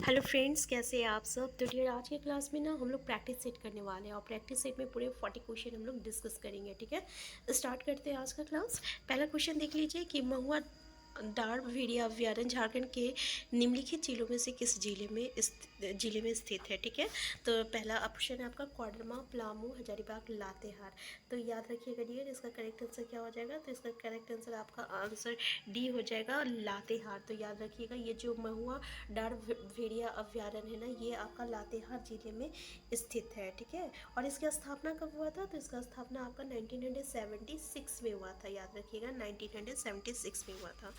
Hello friends, कैसे हैं आप सब। तो डियर, आज के क्लास में ना हम लोग प्रैक्टिस सेट करने वाले हैं और प्रैक्टिस सेट में पूरे 40 क्वेश्चन हम लोग डिस्कस करेंगे। ठीक है, स्टार्ट करते हैं आज का क्लास। पहला क्वेश्चन देख लीजिए कि महुआ डार भेड़िया अभ्यारण्य झारखंड के निम्नलिखित जिलों में से किस जिले में स्थित है। ठीक है, तो पहला ऑप्शन है आपका कोडरमा, पलामू, हजारीबाग, लातेहार। तो याद रखिएगा डियर, इसका करेक्ट आंसर क्या हो जाएगा। तो इसका करेक्ट आंसर आपका आंसर डी हो जाएगा, लातेहार। तो याद रखिएगा, ये जो महुआ डार भेड़िया अभ्यारण्य है ना, ये आपका लातेहार जिले में स्थित है। ठीक है, और इसकी स्थापना कब हुआ था। तो इसका स्थापना आपका 1976 में हुआ था। याद रखिएगा, 1976 में हुआ था।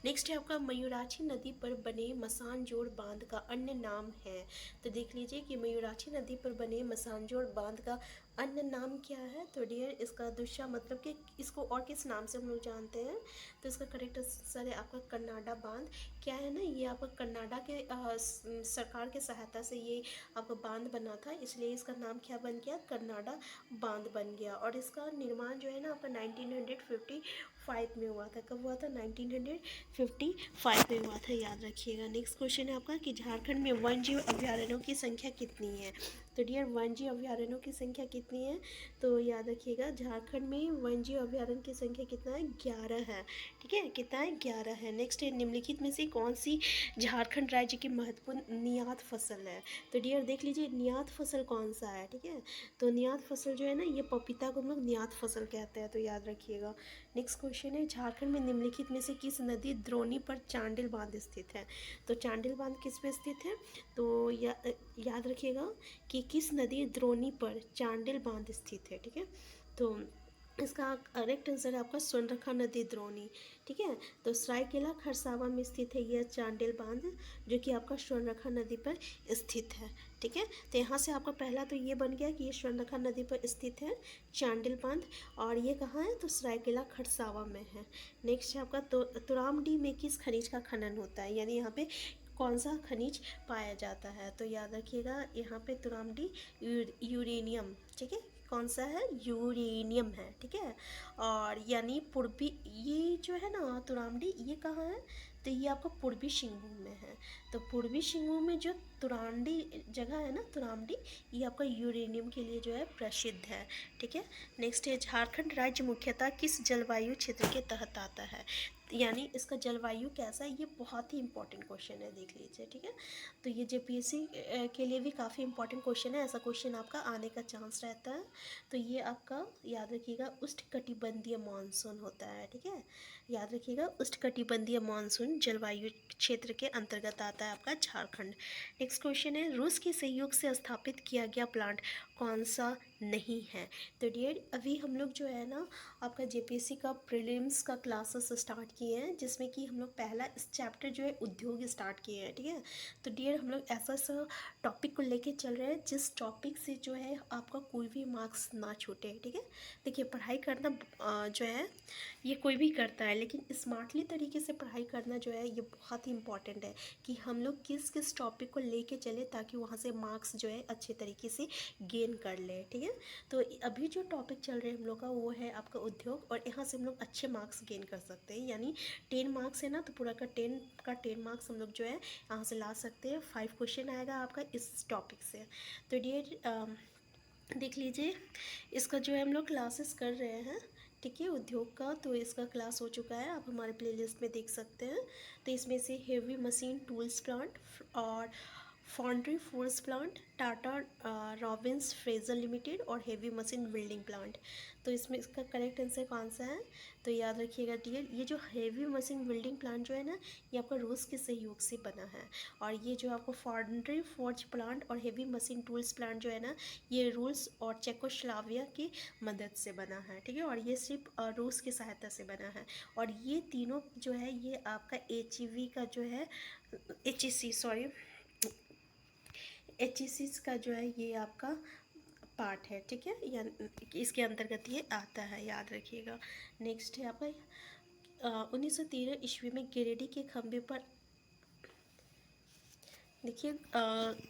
नेक्स्ट है आपका मयूराक्षी नदी पर बने मसानजोड़ बांध का अन्य नाम है। तो देख लीजिए कि मयूराक्षी नदी पर बने मसानजोड़ बांध का अन्य नाम क्या है। तो डियर, इसका दूसरा मतलब कि इसको और किस नाम से हम लोग जानते हैं। तो इसका करेक्ट आंसर है आपका कन्नाडा बांध। क्या है ना, ये आपका कन्नाडा के सरकार के सहायता से ये आपका बांध बना था, इसलिए इसका नाम क्या बन गया, कन्नाडा बांध बन गया। और इसका निर्माण जो है ना आपका 1955 में हुआ था। कब हुआ था, 1955 में हुआ था। याद रखिएगा। नेक्स्ट क्वेश्चन है आपका कि झारखंड में वन्य जीव अभ्यारण्यों की संख्या कितनी है। तो डियर, वन्य जीव अभ्यारण्यों की संख्या कितनी है। तो याद रखिएगा, झारखंड में वन्य जीव अभ्यारण्य की संख्या कितना है, 11 है। ठीक है, कितना है, 11 है। नेक्स्ट है, निम्नलिखित में से कौन सी झारखंड राज्य की महत्वपूर्ण निर्यात फसल है। तो डियर देख लीजिए, निर्यात फसल कौन सा है। ठीक है, तो निर्यात फसल जो है ना, ये पपीता को हम लोग निर्यात फसल कहते हैं। तो याद रखिएगा। नेक्स्ट क्वेश्चन है, झारखंड में निम्नलिखित में से किस नदी द्रोणी पर चांडिल बांध स्थित है। तो चांडिल बांध किस पे स्थित है। तो याद रखिएगा कि किस नदी द्रोणी पर चांडिल बांध स्थित है। ठीक है, तो इसका करेक्ट आंसर है आपका स्वर्णरेखा नदी द्रोणी। ठीक है, तो सरायकेला खरसावा में स्थित है यह चांडिल बांध, जो कि आपका स्वर्णरेखा नदी पर स्थित है। ठीक है, तो यहाँ से आपका पहला तो ये बन गया कि ये स्वर्णरेखा नदी पर स्थित है चांडिल बांध, और ये कहाँ है, तो सरायकेला खरसावा में है। नेक्स्ट है आपका तुरामडी में किस खनिज का खनन होता है, यानी यहाँ पे कौन सा खनिज पाया जाता है। तो याद रखिएगा, यहाँ पे तुरामडी यूरेनियम, ठीक है, कौन सा है, यूरेनियम है। ठीक है, और यानी पूर्वी, ये जो है ना तुरामडी, ये कहाँ है, तो ये आपका पूर्वी सिंहभूम में है। तो पूर्वी सिंहभूम में जो तुरांडी जगह है ना, तुरामडी, ये आपका यूरेनियम के लिए जो है प्रसिद्ध है। ठीक है, नेक्स्ट है, झारखंड राज्य मुख्यतः किस जलवायु क्षेत्र के तहत आता है, यानी इसका जलवायु कैसा है। ये बहुत ही इंपॉर्टेंट क्वेश्चन है, देख लीजिए। ठीक है, तो ये जेपीएससी के लिए भी काफ़ी इंपॉर्टेंट क्वेश्चन है, ऐसा क्वेश्चन आपका आने का चांस रहता है। तो ये आपका याद रखिएगा, उष्णकटिबंधीय मानसून होता है। ठीक है, याद रखिएगा, उष्णकटिबंधीय मानसून जलवायु क्षेत्र के अंतर्गत आता है आपका झारखंड। नेक्स्ट क्वेश्चन है, रूस के सहयोग से स्थापित किया गया प्लांट कौन सा नहीं है। तो डियर, अभी हम लोग जो है ना आपका जेपीएससी का प्रीलिम्स का क्लासेस स्टार्ट किए हैं, जिसमें कि हम लोग पहला इस चैप्टर जो है उद्योग स्टार्ट किए हैं। ठीक है, तो डियर हम लोग ऐसा सा टॉपिक को लेके चल रहे हैं जिस टॉपिक से जो है आपका कोई भी मार्क्स ना छूटे। ठीक है, देखिए, पढ़ाई करना जो है ये कोई भी करता है, लेकिन स्मार्टली तरीके से पढ़ाई करना जो है ये बहुत ही इंपॉर्टेंट है कि हम लोग किस किस टॉपिक को लेके चले, ताकि वहाँ से मार्क्स जो है अच्छे तरीके से गेन कर ले। ठीक है, तो अभी जो टॉपिक चल रहे हैं हम लोग का, वो है आपका उद्योग, और यहाँ से हम लोग अच्छे मार्क्स गेन कर सकते हैं। यानी 10 मार्क्स है ना, तो पूरा का 10 मार्क्स हम लोग जो है यहाँ से ला सकते हैं। 5 क्वेश्चन आएगा आपका इस टॉपिक से। तो डियर देख लीजिए, इसका जो है हम लोग क्लासेस कर रहे हैं। ठीक है, उद्योग का, तो इसका क्लास हो चुका है, आप हमारे प्लेलिस्ट में देख सकते हैं। तो इसमें से हेवी मशीन टूल्स प्लांट और foundry force plant, Tata Robins Fraser limited और हेवी मशीन बिल्डिंग प्लांट। तो इसमें इसका करेक्ट आंसर कौन सा है। तो याद रखिएगा डियर, ये जो हेवी मशीन बिल्डिंग प्लांट जो है ना, ये आपका रूस के सहयोग से बना है। और ये जो आपको फाउंड्री फोर्ज प्लांट और हेवी मशीन टूल्स प्लांट जो है ना, ये रूस और चेकोस्लोवाकिया की मदद से बना है। ठीक है, और ये सिर्फ रूस की सहायता से बना है। और ये तीनों जो है ये आपका HEV का जो है HEC का जो है ये आपका पार्ट है। ठीक है, या इसके अंतर्गत ये आता है, याद रखिएगा। नेक्स्ट है आपका 1913 ईस्वी में गिरिडीह के खंभे पर, देखिए,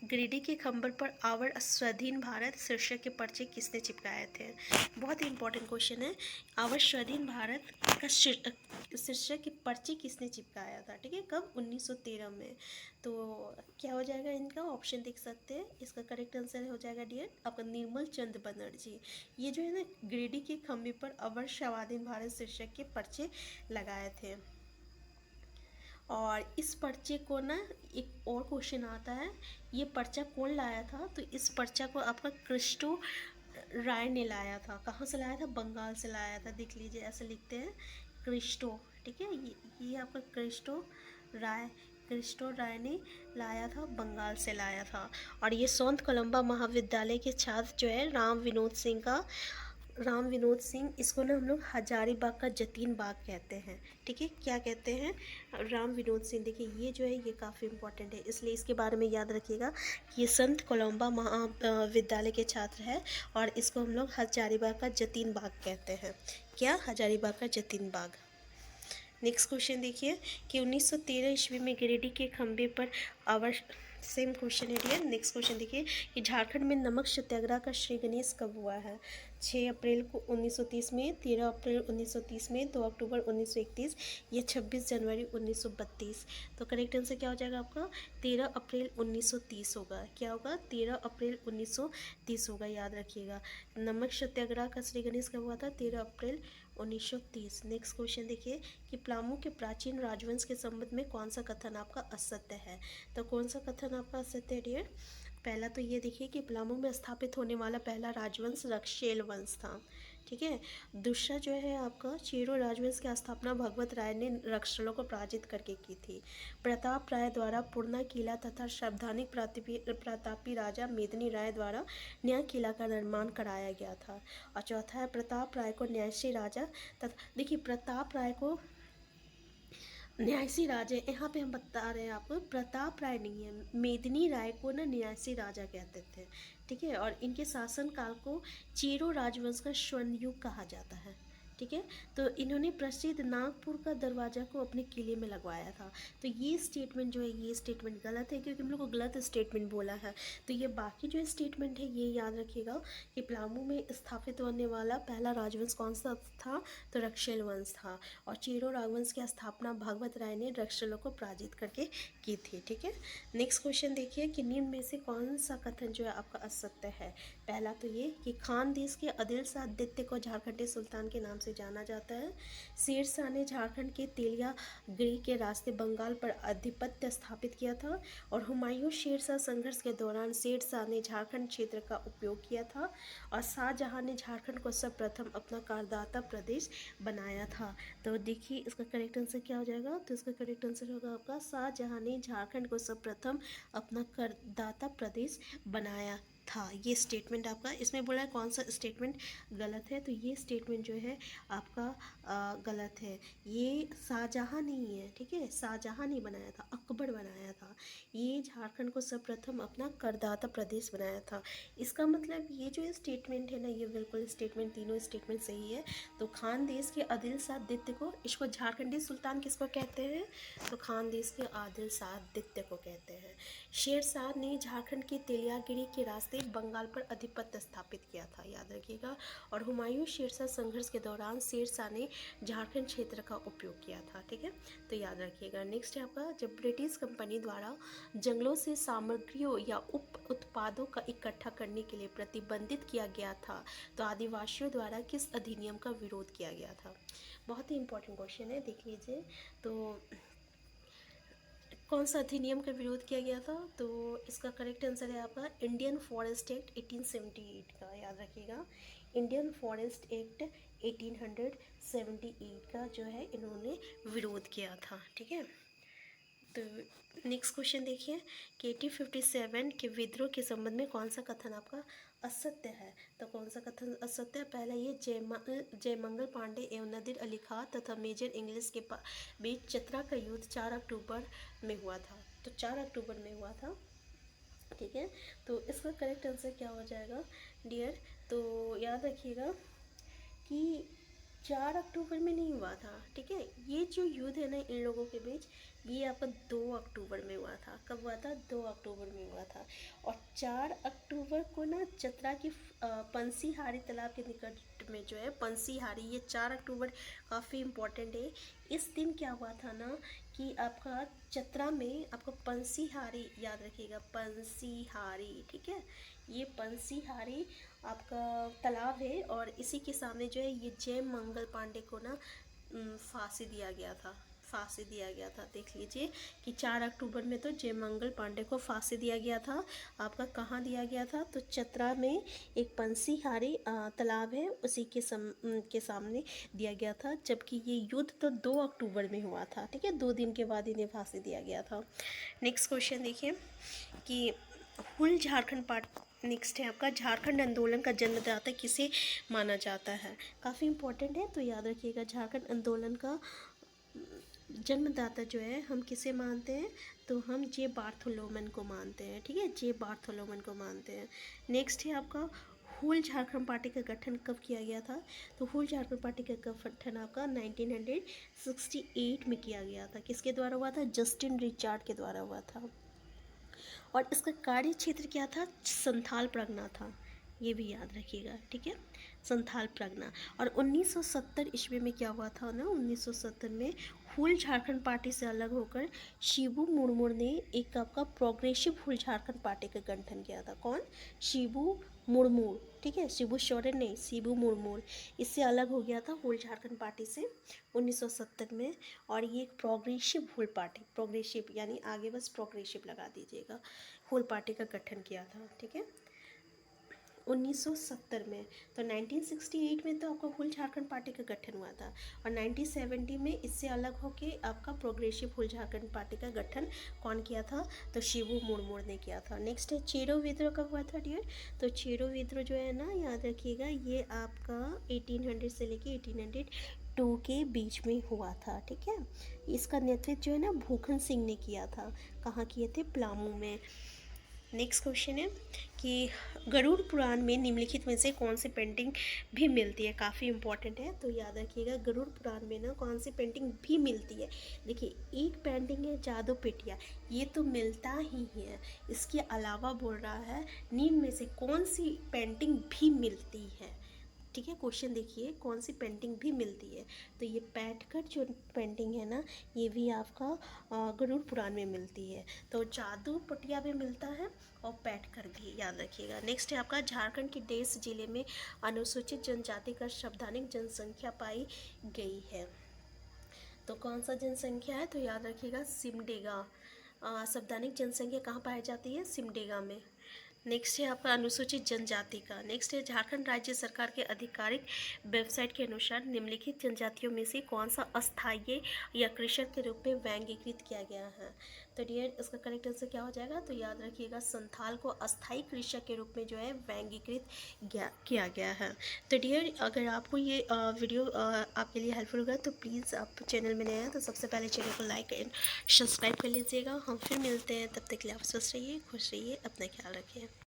गिरिडीह के खंभर पर आवर स्वाधीन भारत शीर्षक के पर्चे किसने चिपकाए थे। बहुत ही इंपॉर्टेंट क्वेश्चन है, आवर स्वाधीन भारत का शीर्षक की पर्ची किसने चिपकाया था, ठीक है, कब, 1913 में। तो क्या हो जाएगा इनका, ऑप्शन देख सकते हैं, इसका करेक्ट आंसर हो जाएगा डियर आपका निर्मल चंद बनर्जी। ये जो है ना गिरिडीह के खंभे पर अवर स्वाधीन भारत शीर्षक के पर्चे लगाए थे। और इस पर्चे को ना एक और क्वेश्चन आता है, ये पर्चा कौन लाया था, तो इस पर्चा को आपका क्रिस्टो राय ने लाया था। कहाँ से लाया था, बंगाल से लाया था, देख लीजिए ऐसे लिखते हैं क्रिस्टो, ठीक है, ये आपका क्रिस्टो राय ने लाया था, बंगाल से लाया था। और ये संत कोलंबा महाविद्यालय के छात्र जो है राम विनोद सिंह, इसको ना हम लोग हजारीबाग का जतीन बाग कहते हैं, ठीक है, क्या कहते हैं, राम विनोद सिंह। देखिए ये जो है ये काफ़ी इंपॉर्टेंट है, इसलिए इसके बारे में याद रखिएगा कि ये संत कोलंबा महाविद्यालय के छात्र है और इसको हम लोग हजारीबाग का जतीन बाग कहते हैं। क्या, हजारीबाग का जतीन बाग। नेक्स्ट क्वेश्चन देखिए कि 1913 ईस्वी में गिरिडीह के खंभे पर सेम क्वेश्चन है डियर। नेक्स्ट क्वेश्चन देखिए कि झारखंड में नमक सत्याग्रह का श्री गणेश कब हुआ है, 6 अप्रैल को 1930 में, 13 अप्रैल 1930 में, 2 अक्टूबर 1931 या 26 जनवरी 1932। तो करेक्ट आंसर क्या हो जाएगा आपका, 13 अप्रैल 1930 होगा। क्या होगा, 13 अप्रैल 1930 होगा, याद रखिएगा। नमक सत्याग्रह का श्री गणेश कब हुआ था, 13 अप्रैल 1930। नेक्स्ट क्वेश्चन देखिए कि प्लामू के प्राचीन राजवंश के संबंध में कौन सा कथन आपका असत्य है। तो कौन सा कथन आपका असत्य है डियर, पहला तो ये देखिए कि प्लामू में स्थापित होने वाला पहला राजवंश रक्षेल वंश था, ठीक है। दूसरा जो है आपका चेरो राजवंश की स्थापना भगवत राय ने रक्षलों को पराजित करके की थी। प्रताप राय द्वारा पूर्णा किला तथा सावधानी प्रतापी राजा मेदिनी राय द्वारा नया किला का निर्माण कराया गया था। और चौथा है प्रताप राय को न्यायसी राजा तथा, देखिए प्रताप राय को न्यासी राजा, यहाँ पे हम बता रहे हैं आपको प्रताप राय नहीं है, मेदिनी राय को ना न्यासी राजा कहते थे, ठीक है। और इनके शासन काल को चेरो राजवंश का स्वर्ण युग कहा जाता है, ठीक है। तो इन्होंने प्रसिद्ध नागपुर का दरवाज़ा को अपने किले में लगवाया था। तो ये स्टेटमेंट जो है ये स्टेटमेंट गलत है, क्योंकि हम लोग को गलत स्टेटमेंट बोला है। तो ये बाकी जो स्टेटमेंट है ये याद रखिएगा कि प्लामू में स्थापित होने वाला पहला राजवंश कौन सा था, तो रक्षल वंश था। और चेरो राजवंश की स्थापना भागवत राय ने रक्षलों को पराजित करके की थी, ठीक है। नेक्स्ट क्वेश्चन देखिए कि निम्न में से कौन सा कथन जो है आपका असत्य है। पहला तो ये कि खान देश के आदिल शाह द्वितीय को झारखंडी सुल्तान के नाम से जाना जाता है। शेरशाह ने झारखंड के तेलियागिरी के रास्ते बंगाल पर आधिपत्य स्थापित किया था। और हुमायूं शेरशाह संघर्ष के दौरान शेरशाह ने झारखंड क्षेत्र का उपयोग किया था। और शाहजहां ने झारखंड को सर्वप्रथम अपना करदाता प्रदेश बनाया था। तो देखिए इसका करेक्ट आंसर क्या हो जाएगा, तो इसका करेक्ट आंसर होगा आपका शाहजहां ने झारखंड को सर्वप्रथम अपना करदाता प्रदेश बनाया था। ये स्टेटमेंट आपका इसमें बोला है कौन सा स्टेटमेंट गलत है, तो ये स्टेटमेंट जो है आपका गलत है। ये शाहजहां नहीं है, ठीक है, शाहजहां नहीं बनाया था, अकबर बनाया था। ये झारखंड को सर्वप्रथम अपना करदाता प्रदेश बनाया था। इसका मतलब ये जो स्टेटमेंट है ना ये बिल्कुल स्टेटमेंट, तीनों स्टेटमेंट सही है। तो खान देश के आदिल शाह द्वितीय को, इसको झारखंडी सुल्तान किसको कहते हैं, तो खान देश के आदिल शाह द्वितीय को कहते हैं। शेरशाह ने झारखंड के तेलियागिरी के रास्ते बंगाल पर आधिपत्य स्थापित किया था, याद रखिएगा। और हुमायूं शेरशाह संघर्ष के दौरान शेरशाह ने झारखंड क्षेत्र का उपयोग किया था, ठीक है, तो याद रखिएगा। नेक्स्ट है आपका जब ब्रिटिश कंपनी द्वारा जंगलों से सामग्रियों या उप उत्पादों का इकट्ठा करने के लिए प्रतिबंधित किया गया था तो आदिवासियों द्वारा किस अधिनियम का विरोध किया गया था। बहुत ही इंपॉर्टेंट क्वेश्चन है, देख लीजिए। तो कौन सा अधिनियम का विरोध किया गया था, तो इसका करेक्ट आंसर है आपका इंडियन फॉरेस्ट एक्ट 1878 का, याद रखिएगा। इंडियन फॉरेस्ट एक्ट 1878 का जो है इन्होंने विरोध किया था, ठीक है। तो नेक्स्ट क्वेश्चन देखिए कि 1857 के विद्रोह के संबंध में कौन सा कथन आपका असत्य है। तो कौन सा कथन असत्य है, पहला ये जयमंगल पांडे एवं नदीर अली खां तथा मेजर इंग्लिश के बीच चतरा का युद्ध 4 अक्टूबर में हुआ था। तो 4 अक्टूबर में हुआ था, ठीक है। तो इसका करेक्ट आंसर क्या हो जाएगा डियर, तो याद रखिएगा कि 4 अक्टूबर में नहीं हुआ था, ठीक है। ये जो युद्ध है ना इन लोगों के बीच, ये आपका 2 अक्टूबर में हुआ था। कब हुआ था? 2 अक्टूबर में हुआ था। और 4 अक्टूबर को ना चतरा की पंसीहारी तालाब के निकट में जो है पंसीहारी, ये 4 अक्टूबर काफ़ी इम्पोर्टेंट है। इस दिन क्या हुआ था ना कि आपका चतरा में आपको पंसीहारी, याद रखिएगा पंसीहारी, ठीक है। ये पंसीहारी आपका तालाब है और इसी के सामने जो है ये जय मंगल पांडे को ना फांसी दिया गया था। फांसी दिया गया था, देख लीजिए कि 4 अक्टूबर में तो जयमंगल पांडे को फांसी दिया गया था। आपका कहाँ दिया गया था? तो चतरा में एक पंसीहारी तालाब है, उसी के सामने दिया गया था। जबकि ये युद्ध तो 2 अक्टूबर में हुआ था, ठीक है। 2 दिन के बाद इन्हें फांसी दिया गया था। नेक्स्ट क्वेश्चन देखिए कि हुल झारखंड पार्टी, नेक्स्ट है आपका झारखंड आंदोलन का जन्मदाता किसे माना जाता है? काफ़ी इंपॉर्टेंट है, तो याद रखिएगा झारखंड आंदोलन का जन्मदाता जो है हम किसे मानते हैं? तो हम जे बार्थोलोमन को मानते हैं, ठीक है। जे बार्थोलोमन को मानते हैं। नेक्स्ट है आपका हुल झारखंड पार्टी का गठन कब किया गया था? तो हुल झारखंड पार्टी का गठन आपका 1968 में किया गया था। किसके द्वारा हुआ था? जस्टिन रिचार्ड के द्वारा हुआ था। और इसका कार्य क्षेत्र क्या था? संथाल परगना था, ये भी याद रखिएगा, ठीक है। संथाल परगना। और 1970 ईस्वी में क्या हुआ था ना, 1970 में हुल झारखंड पार्टी से अलग होकर शिबू मुर्मू ने एक आपका प्रोग्रेसिव हुल झारखंड पार्टी का गठन किया था। कौन? शिबू मुर्मू, ठीक है। शिबू सोरेन नहीं, शिबू मुर्मू। इससे अलग हो गया था हुल झारखंड पार्टी से 1970 में। और ये एक प्रोग्रेसिव हुल पार्टी, प्रोग्रेसिव यानी आगे बस प्रोग्रेसिव लगा दीजिएगा, हुल पार्टी का गठन किया था, ठीक है, 1970 में। तो 1968 में तो आपका हुल झारखंड पार्टी का गठन हुआ था। और 1970 में इससे अलग होके आपका प्रोग्रेसिव हुल झारखंड पार्टी का गठन कौन किया था? तो शिबू मुर्मू ने किया था। नेक्स्ट है चेरो विद्रोह कब हुआ था डियर? तो चेरो विद्रोह जो है ना, याद रखिएगा, ये आपका 1800 से लेके 1802 के बीच में हुआ था, ठीक है। इसका नेतृत्व जो है ना भूखन सिंह ने किया था। कहाँ किए थे? पलामू में। नेक्स्ट क्वेश्चन है कि गरुड़ पुराण में निम्नलिखित में से कौन सी पेंटिंग भी मिलती है? काफ़ी इंपॉर्टेंट है, तो याद रखिएगा गरुड़ पुराण में ना कौन सी पेंटिंग भी मिलती है। देखिए एक पेंटिंग है जादू पेटिया, ये तो मिलता ही है। इसके अलावा बोल रहा है निम्न में से कौन सी पेंटिंग भी मिलती है, ठीक है। क्वेश्चन देखिए कौन सी पेंटिंग भी मिलती है। तो ये पैटकर जो पेंटिंग है ना, ये भी आपका गरुड़ पुराण में मिलती है। तो जादू पटिया भी मिलता है और पैटकर भी, याद रखिएगा। नेक्स्ट है आपका झारखंड के देश जिले में अनुसूचित जनजाति का संवैधानिक जनसंख्या पाई गई है। तो कौन सा जनसंख्या है? तो याद रखिएगा सिमडेगा। संवैधानिक जनसंख्या कहाँ पाई जाती है? सिमडेगा में। नेक्स्ट है आपका अनुसूचित जनजाति का। नेक्स्ट है झारखंड राज्य सरकार के आधिकारिक वेबसाइट के अनुसार निम्नलिखित जनजातियों में से कौन सा अस्थायी या कृषक के रूप में वर्गीकृत किया गया है? तो डियर इसका करेक्ट आंसर क्या हो जाएगा? तो याद रखिएगा संथाल को अस्थायी कृषक के रूप में जो है वर्गीकृत किया गया है। तो डियर अगर आपको ये वीडियो आपके लिए हेल्पफुल होगा तो प्लीज़ आप चैनल में नए हैं तो सबसे पहले चैनल को लाइक एंड सब्सक्राइब कर लीजिएगा। हम फिर मिलते हैं, तब तक के लिए आप स्वस्थ रहिए, खुश रहिए, अपना ख्याल रखिए।